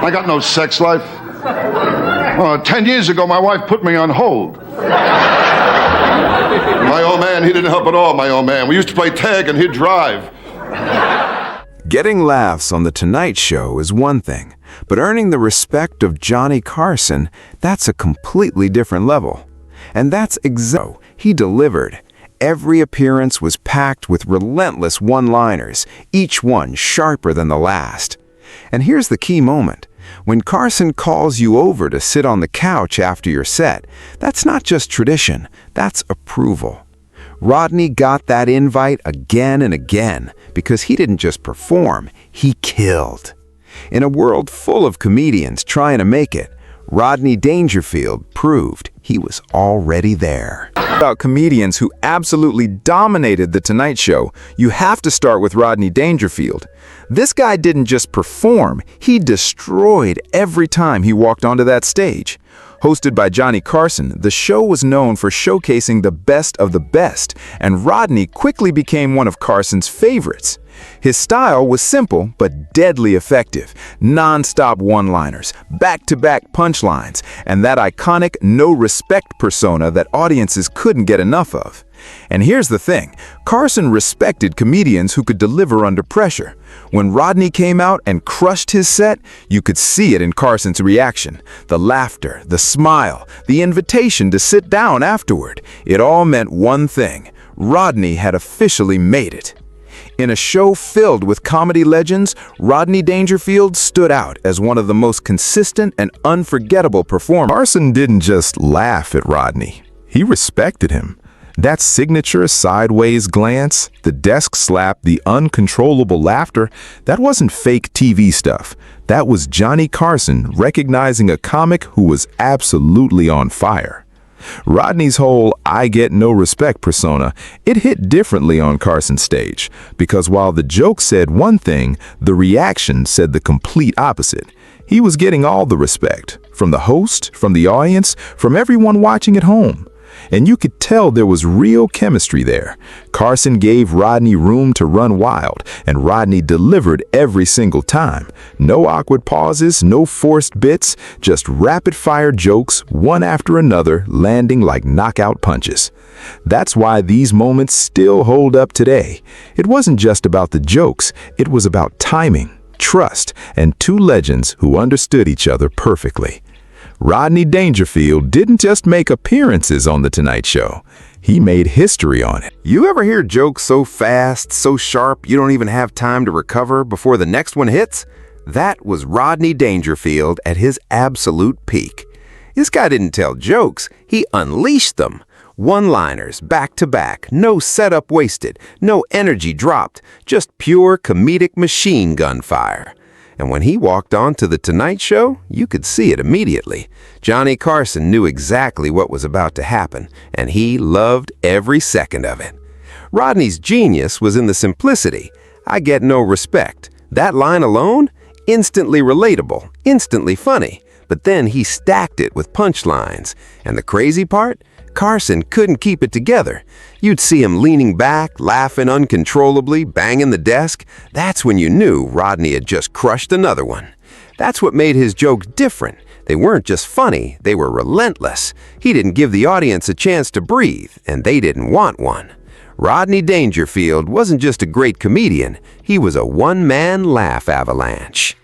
I got no sex life. 10 years ago, my wife put me on hold. My old man, he didn't help at all, my old man. We used to play tag and he'd drive. Getting laughs on The Tonight Show is one thing, but earning the respect of Johnny Carson, that's a completely different level. And that's exactly he delivered. Every appearance was packed with relentless one-liners, each one sharper than the last. And here's the key moment. When Carson calls you over to sit on the couch after your set, that's not just tradition, that's approval. Rodney got that invite again and again because he didn't just perform, he killed. In a world full of comedians trying to make it, Rodney Dangerfield proved he was already there. About comedians who absolutely dominated The Tonight Show, you have to start with Rodney Dangerfield. This guy didn't just perform, he destroyed every time he walked onto that stage. Hosted by Johnny Carson, the show was known for showcasing the best of the best, and Rodney quickly became one of Carson's favorites. His style was simple but deadly effective. Non-stop one-liners, back-to-back punchlines, and that iconic no-respect persona that audiences couldn't get enough of. And here's the thing, Carson respected comedians who could deliver under pressure. When Rodney came out and crushed his set, you could see it in Carson's reaction. The laughter, the smile, the invitation to sit down afterward. It all meant one thing. Rodney had officially made it. In a show filled with comedy legends, Rodney Dangerfield stood out as one of the most consistent and unforgettable performers. Carson didn't just laugh at Rodney. He respected him. That signature sideways glance, the desk slap, the uncontrollable laughter, that wasn't fake TV stuff. That was Johnny Carson recognizing a comic who was absolutely on fire. Rodney's whole "I get no respect" persona, it hit differently on Carson's stage, because while the joke said one thing, the reaction said the complete opposite. He was getting all the respect, from the host, from the audience, from everyone watching at home. And you could tell there was real chemistry there. Carson gave Rodney room to run wild, and Rodney delivered every single time. No awkward pauses, no forced bits, just rapid-fire jokes, one after another, landing like knockout punches. That's why these moments still hold up today. It wasn't just about the jokes, it was about timing, trust, and two legends who understood each other perfectly. Rodney Dangerfield didn't just make appearances on The Tonight Show. He made history on it. You ever hear jokes so fast, so sharp, you don't even have time to recover before the next one hits? That was Rodney Dangerfield at his absolute peak. This guy didn't tell jokes, he unleashed them. One-liners, back-to-back, no setup wasted, no energy dropped, just pure comedic machine gun fire. And when he walked on to The Tonight Show, you could see it immediately. Johnny Carson knew exactly what was about to happen, and he loved every second of it. Rodney's genius was in the simplicity. "I get no respect." That line alone? Instantly relatable, instantly funny. But then he stacked it with punchlines. And the crazy part? Carson couldn't keep it together. You'd see him leaning back, laughing uncontrollably, banging the desk. That's when you knew Rodney had just crushed another one. That's what made his jokes different. They weren't just funny, they were relentless. He didn't give the audience a chance to breathe, and they didn't want one. Rodney Dangerfield wasn't just a great comedian, he was a one-man laugh avalanche.